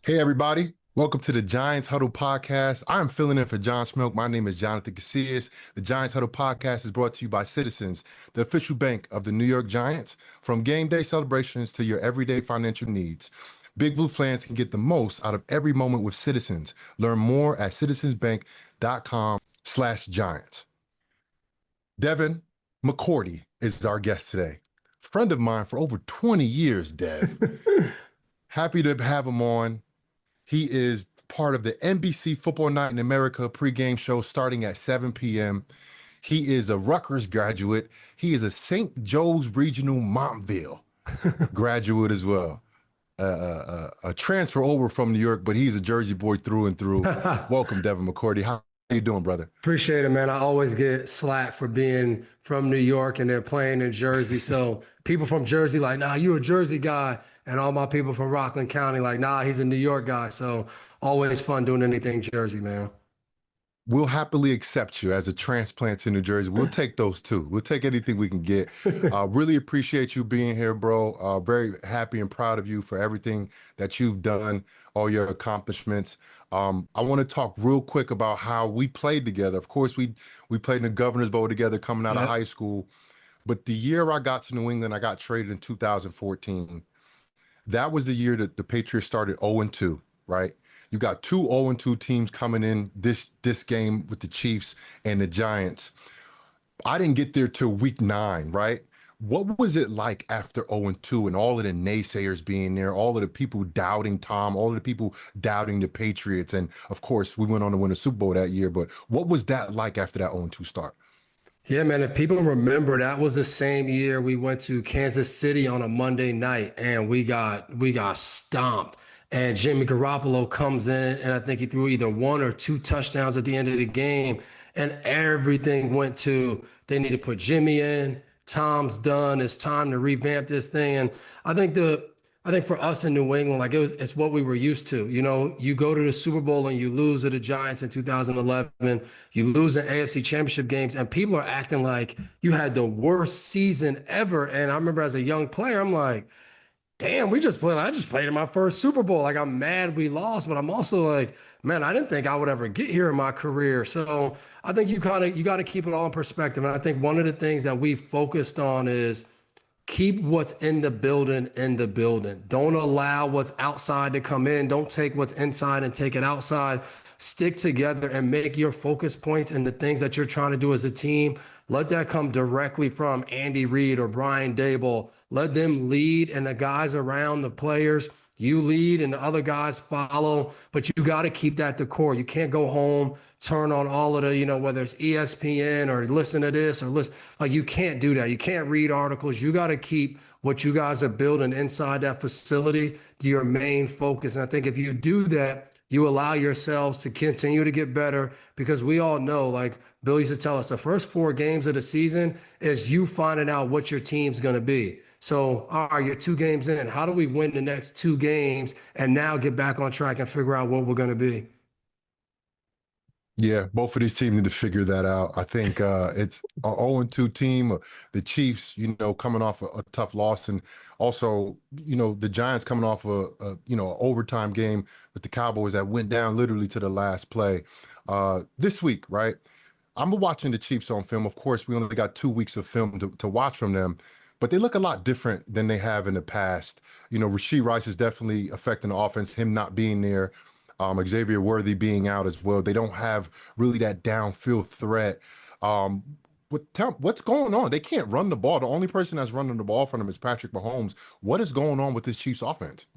Hey, everybody. Welcome to the Giants Huddle podcast. I'm filling in for John Schmelk. My name is Jonathan Casillas. The Giants Huddle podcast is brought to you by Citizens, the official bank of the New York Giants. From game day celebrations to your everyday financial needs, Big Blue fans can get the most out of every moment with Citizens. Learn more at citizensbank.com/Giants. Devin McCourty is our guest today. Friend of mine for over 20 years, Dev. Happy to have him on. He is part of the NBC Football Night in America pregame show starting at 7 p.m. He is a Rutgers graduate. He is a St. Joe's Regional Montville graduate as well. A transfer over from New York, but he's a Jersey boy through and through. Welcome, Devin McCourty. How you doing, brother? Appreciate it, man. I always get slack for being from New York and then playing in Jersey. So people from Jersey like, nah, you a Jersey guy. And all my people from Rockland County like, nah, he's a New York guy. So always fun doing anything Jersey, man. We'll happily accept you as a transplant to New Jersey. We'll take those too. We'll take anything we can get. Really appreciate you being here, bro. Very happy and proud of you for everything that you've done, all your accomplishments. I want to talk real quick about how we played together. Of course, we played in the Governor's Bowl together coming out of high school. But the year I got to New England, I got traded in 2014. That was the year that the Patriots started 0-2, right? You got two 0-2 teams coming in this game with the Chiefs and the Giants. I didn't get there till week 9, right? What was it like after 0-2 and all of the naysayers being there, all of the people doubting Tom, all of the people doubting the Patriots? And of course, we went on to win a Super Bowl that year. But what was that like after that 0-2 start? Yeah, man. If people remember, that was the same year we went to Kansas City on a Monday night and we got stomped. And Jimmy Garoppolo comes in and I think he threw either one or two touchdowns at the end of the game. And everything went to they need to put Jimmy in. Tom's done. It's time to revamp this thing. And I think the I think for us in New England, like it's what we were used to. You know, you go to the Super Bowl and you lose to the Giants in 2011. You lose in AFC Championship games, and people are acting like you had the worst season ever. And I remember as a young player, I'm like, damn, we just played. I just played in my first Super Bowl. Like I'm mad we lost, but I'm also like, man, I didn't think I would ever get here in my career. So I think you got to keep it all in perspective. And I think one of the things that we focused on is keep what's in the building in the building. Don't allow what's outside to come in. Don't take what's inside and take it outside. Stick together and make your focus points and the things that you're trying to do as a team. Let that come directly from Andy Reid or Brian Daboll. Let them lead and the guys around the players, you lead and the other guys follow, but you got to keep that the core. You can't go home, turn on all of the, whether it's ESPN or listen to this or listen, like you can't do that. You can't read articles. You got to keep what you guys are building inside that facility to your main focus. And I think if you do that, you allow yourselves to continue to get better because we all know, like Bill used to tell us, the first 4 games of the season is you finding out what your team's going to be. So, all right, you're 2 games in. How do we win the next 2 games and now get back on track and figure out what we're going to be? Yeah, both of these teams need to figure that out. I think it's an 0-2 team. The Chiefs, coming off a tough loss, and also, the Giants coming off an overtime game with the Cowboys that went down literally to the last play. This week, right? I'm watching the Chiefs on film. Of course, we only got 2 weeks of film to watch from them, but they look a lot different than they have in the past. Rashee Rice is definitely affecting the offense, him not being there. Xavier Worthy being out as well. They don't have really that downfield threat. What's going on? They can't run the ball. The only person that's running the ball for them is Patrick Mahomes. What is going on with this Chiefs offense?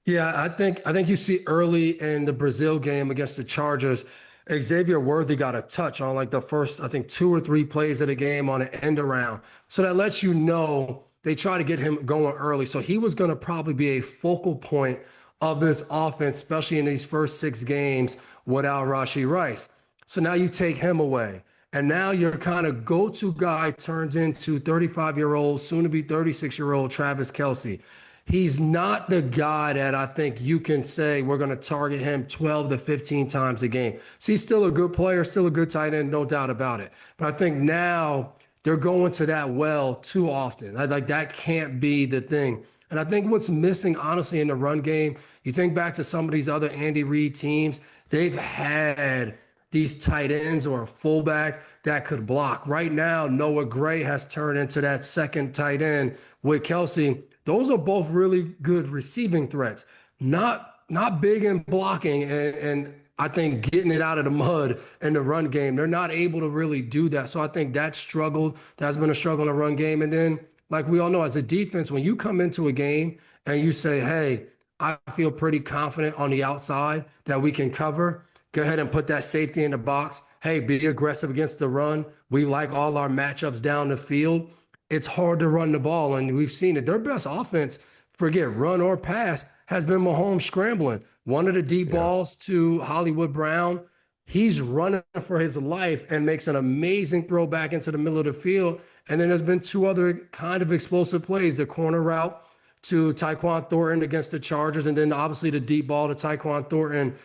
Yeah, I think you see early in the Brazil game against the Chargers, Xavier Worthy got a touch on like the first, I think 2 or 3 plays of the game on an end around. So that lets you know they try to get him going early. So he was going to probably be a focal point of this offense, especially in these first 6 games without Rashee Rice. So now you take him away. And now your kind of go-to guy turns into 35-year-old, soon to be 36-year-old Travis Kelce. He's not the guy that I think you can say we're going to target him 12 to 15 times a game. So he's still a good player, still a good tight end, no doubt about it. But I think now they're going to that well too often. Like that can't be the thing. And I think what's missing, honestly, in the run game, you think back to some of these other Andy Reid teams, they've had these tight ends or a fullback that could block. Right now, Noah Gray has turned into that second tight end with Kelsey. Those are both really good receiving threats. Not big in blocking and I think getting it out of the mud in the run game. They're not able to really do that. So I think that's been a struggle in the run game. And then, like we all know, as a defense, when you come into a game and you say, hey, I feel pretty confident on the outside that we can cover, go ahead and put that safety in the box. Hey, be aggressive against the run. We like all our matchups down the field. It's hard to run the ball, and we've seen it. Their best offense, forget run or pass, has been Mahomes scrambling. One of the deep balls to Hollywood Brown, he's running for his life and makes an amazing throw back into the middle of the field. And then there's been two other kind of explosive plays, the corner route to Tyquan Thornton against the Chargers, and then obviously the deep ball to Tyquan Thornton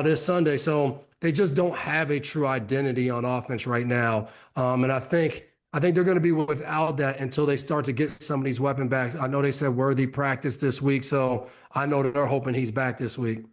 this Sunday. So they just don't have a true identity on offense right now. And I think they're going to be without that until they start to get some of these weapon backs. I know they said Worthy practice this week, so I know that they're hoping he's back this week.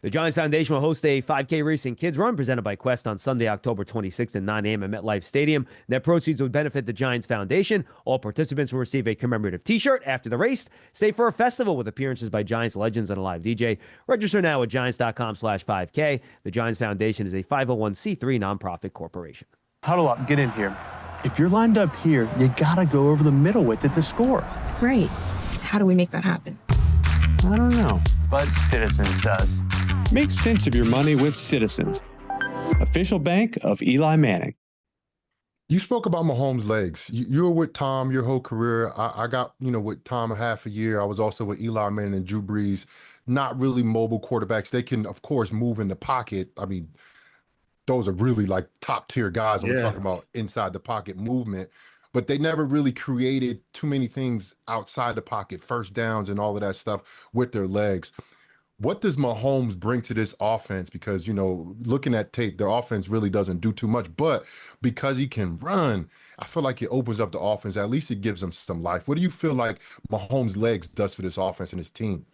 The Giants Foundation will host a 5K Racing Kids Run presented by Quest on Sunday, October 26th at 9 a.m. at MetLife Stadium. Net proceeds would benefit the Giants Foundation. All participants will receive a commemorative T-shirt after the race. Stay for a festival with appearances by Giants legends and a live DJ. Register now at giants.com/5K. The Giants Foundation is a 501c3 nonprofit corporation. Huddle up, get in here. If you're lined up here, you gotta go over the middle with it to score. Right. How do we make that happen? I don't know, but Citizens does. Make sense of your money with Citizens, official bank of Eli Manning. You spoke about Mahomes' legs. You were with Tom your whole career. I got, with Tom a half a year. I was also with Eli Manning and Drew Brees. Not really mobile quarterbacks. They can, of course, move in the pocket. I mean, those are really like top tier guys when we're talking about inside the pocket movement. But they never really created too many things outside the pocket, first downs and all of that stuff with their legs. What does Mahomes bring to this offense? Because, looking at tape, their offense really doesn't do too much. But because he can run, I feel like it opens up the offense. At least it gives them some life. What do you feel like Mahomes' legs does for this offense and his team?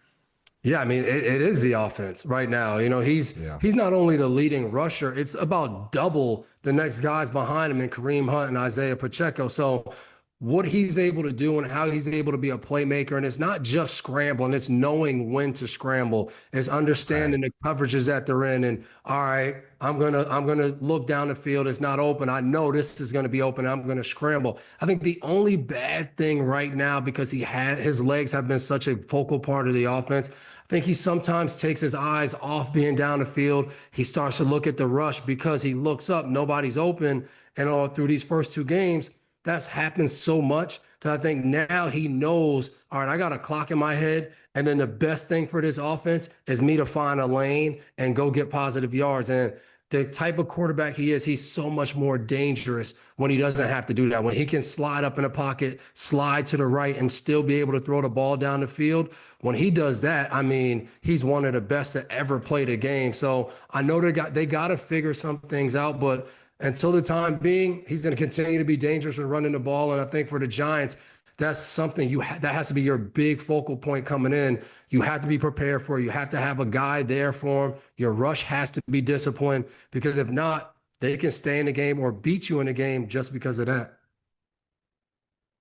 Yeah, I mean, it is the offense right now. He's not only the leading rusher, it's about double the next guys behind him in Kareem Hunt and Isaiah Pacheco. So what he's able to do and how he's able to be a playmaker, and it's not just scrambling, it's knowing when to scramble, it's understanding the coverages that they're in. And all right, I'm gonna look down the field, it's not open, I know this is gonna be open, I'm gonna scramble. I think the only bad thing right now, because his legs have been such a focal part of the offense, I think he sometimes takes his eyes off being down the field. He starts to look at the rush because he looks up, nobody's open. And all through these first two games, that's happened so much that I think now he knows, all right, I got a clock in my head. And then the best thing for this offense is me to find a lane and go get positive yards. And the type of quarterback he is, he's so much more dangerous when he doesn't have to do that. When he can slide up in a pocket, slide to the right, and still be able to throw the ball down the field. When he does that, I mean, he's one of the best to ever play the game. So I know they got to figure some things out, but until the time being, he's going to continue to be dangerous when running the ball. And I think for the Giants, that's something that has to be your big focal point coming in. You have to be prepared for it. You have to have a guy there for him. Your rush has to be disciplined, because if not, they can stay in the game or beat you in the game just because of that.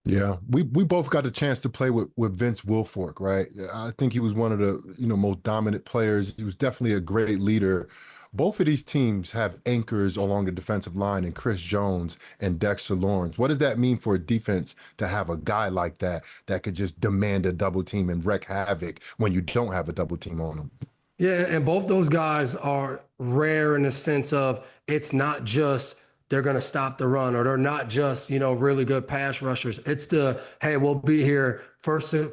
Yeah, we both got the chance to play with Vince Wilfork, right? I think he was one of the most dominant players. He was definitely a great leader. Both of these teams have anchors along the defensive line in Chris Jones and Dexter Lawrence. What does that mean for a defense to have a guy like that could just demand a double team and wreak havoc when you don't have a double team on them? Yeah, and both those guys are rare in the sense of it's not just they're going to stop the run, or they're not just, really good pass rushers. It's hey, we'll be here first to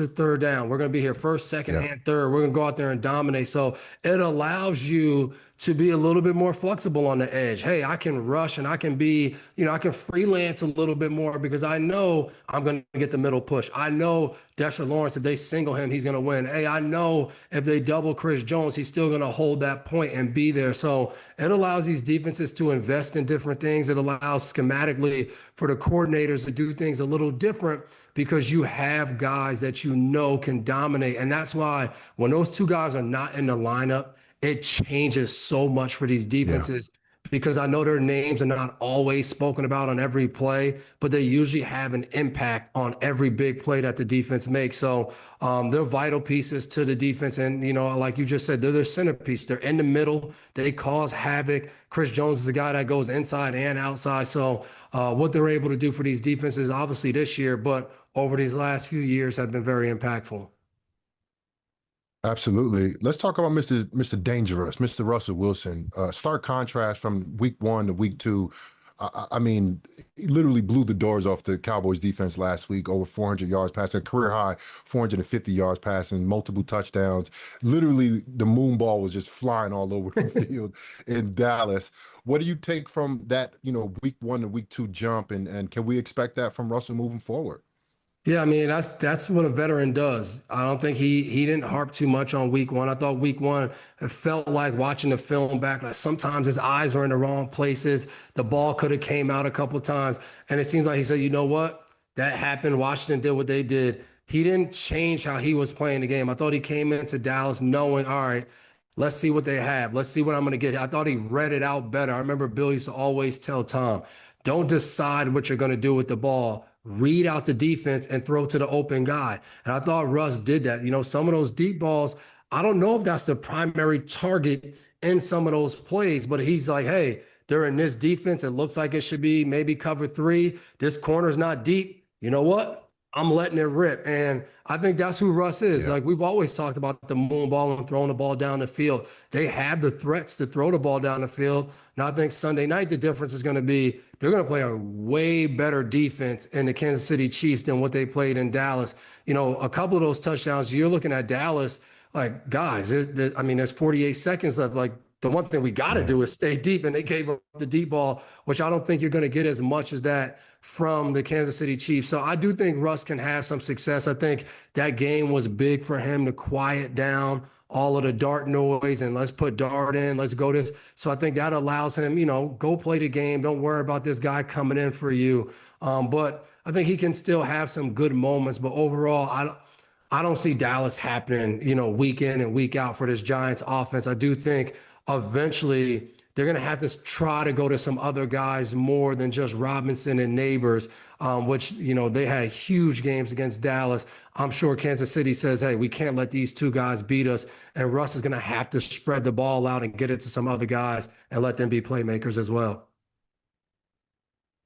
third down. We're going to be here first, second, and third. We're going to go out there and dominate. So it allows you to be a little bit more flexible on the edge. Hey, I can rush and I can be, I can freelance a little bit more because I know I'm going to get the middle push. I know Dexter Lawrence, if they single him, he's going to win. Hey, I know if they double Chris Jones, he's still going to hold that point and be there. So it allows these defenses to invest in different things. It allows schematically for the coordinators to do things a little different. because you have guys that you know can dominate. And that's why when those two guys are not in the lineup, it changes so much for these defenses because I know their names are not always spoken about on every play, but they usually have an impact on every big play that the defense makes. So they're vital pieces to the defense. And, you know, like you just said, they're their centerpiece. They're in the middle. They cause havoc. Chris Jones is a guy that goes inside and outside. So what they're able to do for these defenses, obviously this year, but over these last few years have been very impactful. Absolutely. Let's talk about Mr. Dangerous, Mr. Russell Wilson. Stark contrast from week 1 to week 2. I mean, he literally blew the doors off the Cowboys defense last week, over 400 yards passing, career high, 450 yards passing, multiple touchdowns. Literally, the moon ball was just flying all over the field in Dallas. What do you take from that, you know, week 1 to week 2 jump, and can we expect that from Russell moving forward? Yeah, I mean, that's what a veteran does. I don't think he didn't harp too much on week 1. I thought week 1, it felt like watching the film back, like sometimes his eyes were in the wrong places. The ball could have came out a couple of times. And it seems like he said, you know what? That happened. Washington did what they did. He didn't change how he was playing the game. I thought he came into Dallas knowing, all right, let's see what they have. Let's see what I'm going to get. I thought he read it out better. I remember Bill used to always tell Tom, don't decide what you're going to do with the ball. Read out the defense and throw to the open guy. And I thought Russ did that. You know, some of those deep balls, I don't know if that's the primary target in some of those plays, but he's like, hey, they're in this defense. It looks like it should be maybe cover 3. This corner's not deep. You know what? I'm letting it rip. And I think that's who Russ is. Like we've always talked about the moon ball and throwing the ball down the field. They have the threats to throw the ball down the field. And I think Sunday night, the difference is going to be they're going to play a way better defense in the Kansas City Chiefs than what they played in Dallas. You know, a couple of those touchdowns, you're looking at Dallas, like, guys, I mean, there's 48 seconds left. Like, the one thing we got to do is stay deep. And they gave up the deep ball, which I don't think you're going to get as much as that from the Kansas City Chiefs. So I do think Russ can have some success. I think that game was big for him to quiet down all of the dart noise and let's put dart in, let's go this. So I think that allows him, you know, go play the game. Don't worry about this guy coming in for you. But I think he can still have some good moments. But overall, I don't see Dallas happening, you know, week in and week out for this Giants offense. I do think eventually they're going to have to try to go to some other guys more than just Robinson and Nabers, which, you know, they had huge games against Dallas. I'm sure Kansas City says, hey, we can't let these two guys beat us. And Russ is going to have to spread the ball out and get it to some other guys and let them be playmakers as well.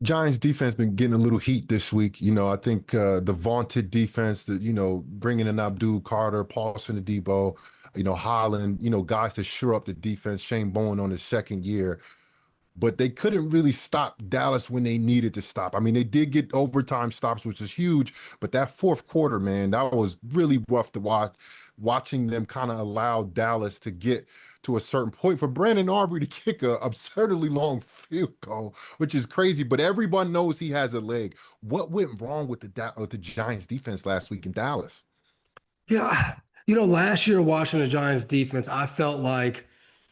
Giants defense been getting a little heat this week. You know, I think the vaunted defense that, you know, bringing in Abdul Carter, Paulson Adebo, you know, Holland, you know, guys to shore up the defense, Shane Bowen on his 2nd year. But they couldn't really stop Dallas when they needed to stop. I mean, they did get overtime stops, which is huge, but that 4th quarter, man, that was really rough to watch. Watching them kind of allow Dallas to get to a certain point for Brandon Aubrey to kick a absurdly long field goal, which is crazy, but everyone knows he has a leg. What went wrong with the Giants defense last week in Dallas? Yeah, you know, last year watching the Giants defense, I felt like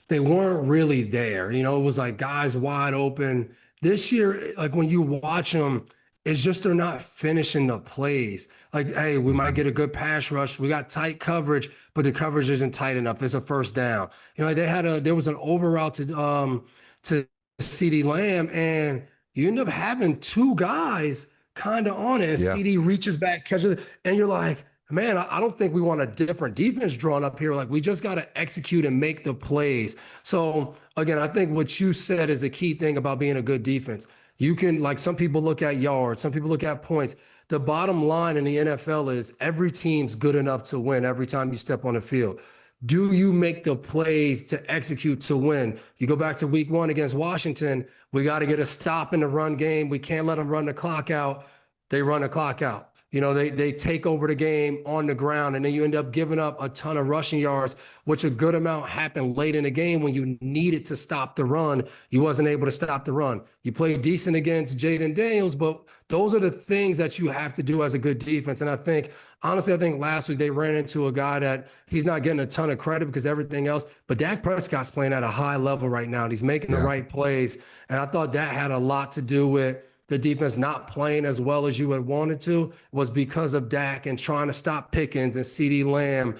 they weren't really there. You know, it was like guys wide open. This year, like when you watch them, it's just they're not finishing the plays. Like, hey, we might get a good pass rush. We got tight coverage, but the coverage isn't tight enough. It's a first down. You know, there was an over route to CeeDee Lamb, and you end up having 2 guys kind of on it. And CeeDee reaches back, catches it, and you're like, man, I don't think we want a different defense drawn up here. Like, we just got to execute and make the plays. So, again, I think what you said is the key thing about being a good defense. You can, like, some people look at yards, some people look at points. The bottom line in the NFL is every team's good enough to win every time you step on the field. Do you make the plays to execute to win? You go back to week 1 against Washington, we got to get a stop in the run game. We can't let them run the clock out. They run the clock out. You know, they take over the game on the ground, and then you end up giving up a ton of rushing yards, which a good amount happened late in the game when you needed to stop the run. You wasn't able to stop the run. You played decent against Jaden Daniels, but those are the things that you have to do as a good defense. And I think, honestly, I think last week they ran into a guy that he's not getting a ton of credit because everything else, but Dak Prescott's playing at a high level right now, and he's making the right plays. And I thought that had a lot to do with the defense not playing as well as you had wanted to was because of Dak and trying to stop Pickens and CeeDee Lamb,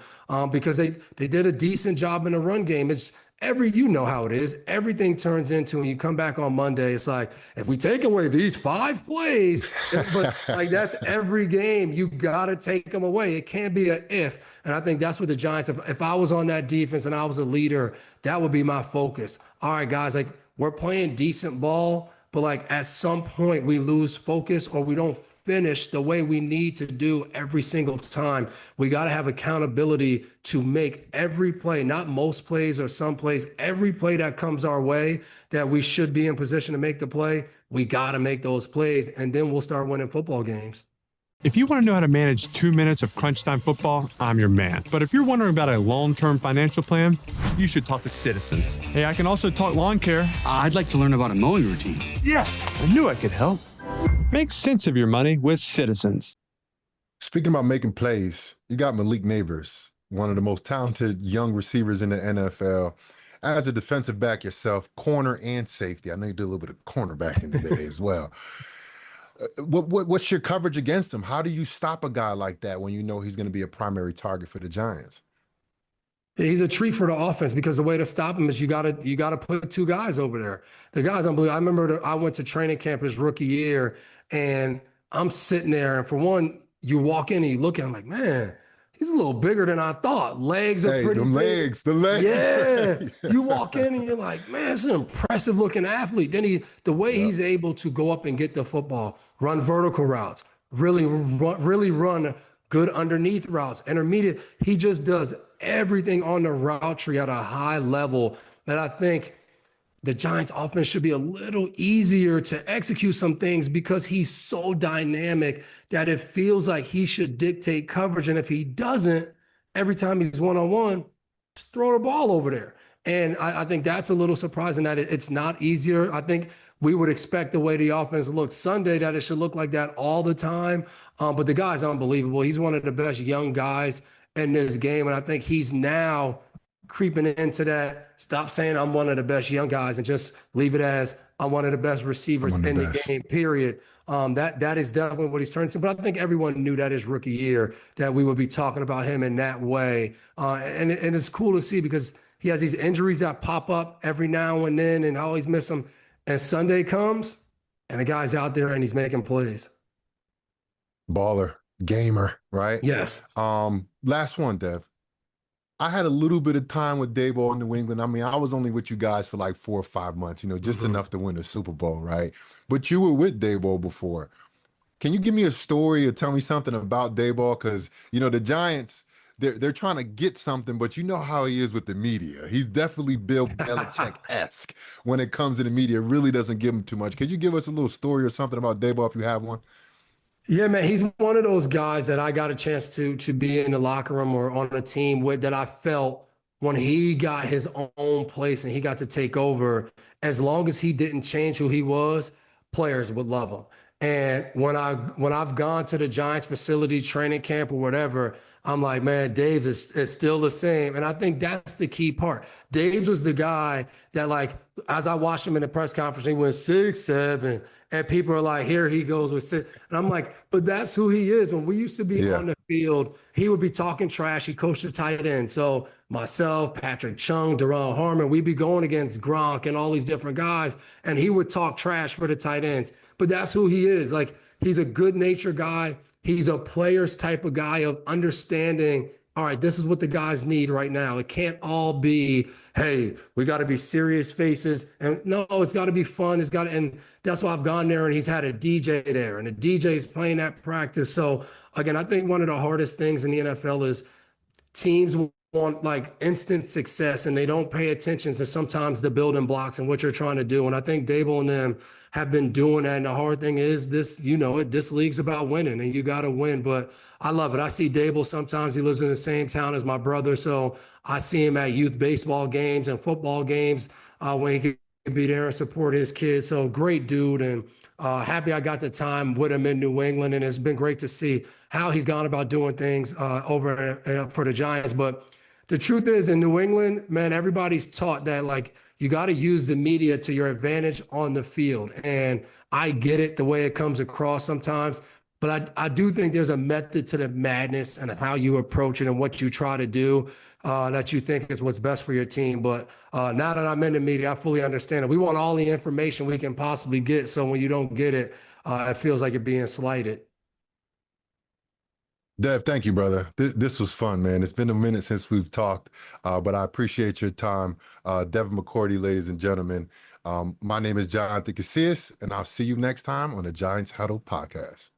because they did a decent job in the run game. It's you know how it is. Everything turns into, when you come back on Monday, it's like, if we take away these 5 plays, but like that's every game. You got to take them away. It can't be an if. And I think that's what the Giants, if I was on that defense and I was a leader, that would be my focus. All right, guys, like we're playing decent ball, but like at some point we lose focus or we don't finish the way we need to do every single time. We got to have accountability to make every play, not most plays or some plays, every play that comes our way that we should be in position to make the play. We got to make those plays, and then we'll start winning football games. If you want to know how to manage 2 minutes of crunch time football, I'm your man. But if you're wondering about a long-term financial plan, you should talk to Citizens. Hey, I can also talk lawn care. I'd like to learn about a mowing routine. Yes, I knew I could help. Make sense of your money with Citizens. Speaking about making plays, you got Malik Nabers, one of the most talented young receivers in the NFL. As a defensive back yourself, corner and safety. I know you did a little bit of cornerback in the day as well. What's your coverage against him? How do you stop a guy like that when you know he's going to be a primary target for the Giants? He's a treat for the offense because the way to stop him is you gotta put 2 guys over there. The guy's unbelievable. I remember I went to training camp his rookie year, and I'm sitting there, and for one, you walk in and you look at him like, man, he's a little bigger than I thought. Legs are pretty big. The legs. Yeah. You walk in and you're like, man, this is an impressive looking athlete. Then the way he's able to go up and get the football, run vertical routes, really run good underneath routes, intermediate. He just does everything on the route tree at a high level that I think the Giants offense should be a little easier to execute some things because he's so dynamic that it feels like he should dictate coverage. And if he doesn't, every time he's one-on-one, just throw the ball over there. And I think that's a little surprising that it's not easier. I think we would expect the way the offense looks Sunday that it should look like that all the time. But the guy's unbelievable. He's one of the best young guys in this game. And I think he's now creeping into that. Stop saying I'm one of the best young guys and just leave it as I'm one of the best receivers in the game, period. That is definitely what he's turned to. But I think everyone knew that his rookie year that we would be talking about him in that way. And it's cool to see because he has these injuries that pop up every now and then and I always miss them. And Sunday comes and the guy's out there and he's making plays. Baller, gamer, right? Yes. Last one, Dev. I had a little bit of time with Daboll in New England. I mean, I was only with you guys for like 4 or 5 months, just enough to win the Super Bowl, right? But you were with Daboll before. Can you give me a story or tell me something about Daboll? Because, the Giants, they're trying to get something, but you know how he is with the media. He's definitely Bill Belichick-esque when it comes to the media. Really doesn't give him too much. Can you give us a little story or something about Daboll if you have one? Yeah, man, he's one of those guys that I got a chance to be in the locker room or on a team with that I felt when he got his own place and he got to take over, as long as he didn't change who he was, players would love him. And when I've gone to the Giants facility, training camp or whatever, I'm like, man, Dave's is still the same. And I think that's the key part. Dave was the guy that, like, as I watched him in the press conference, he went 6'7", and people are like, here he goes with 6. And I'm like, but that's who he is. When we used to be on the field, he would be talking trash. He coached the tight end. So myself, Patrick Chung, Darrell Harmon, we'd be going against Gronk and all these different guys, and he would talk trash for the tight ends. But that's who he is. Like, he's a good-natured guy. He's a player's type of guy of understanding, all right, this is what the guys need right now. It can't all be, hey, we got to be serious faces. And no, it's got to be fun. And that's why I've gone there and he's had a DJ there and the DJ is playing at practice. So again, I think one of the hardest things in the NFL is teams want like instant success and they don't pay attention to sometimes the building blocks and what you're trying to do. And I think Daboll and them have been doing that. And the hard thing is this, this league's about winning and you got to win. But I love it. I see Daboll sometimes. He lives in the same town as my brother. So I see him at youth baseball games and football games when he can be there and support his kids. So great dude. And happy I got the time with him in New England. And it's been great to see how he's gone about doing things over for the Giants. But the truth is in New England, man, everybody's taught that, like, you got to use the media to your advantage on the field. And I get it the way it comes across sometimes, but I do think there's a method to the madness and how you approach it and what you try to do that you think is what's best for your team. But now that I'm in the media, I fully understand it. We want all the information we can possibly get. So when you don't get it, it feels like you're being slighted. Dev, thank you, brother. This was fun, man. It's been a minute since we've talked, but I appreciate your time. Devin McCourty, ladies and gentlemen. My name is Jonathan Casillas, and I'll see you next time on the Giants Huddle podcast.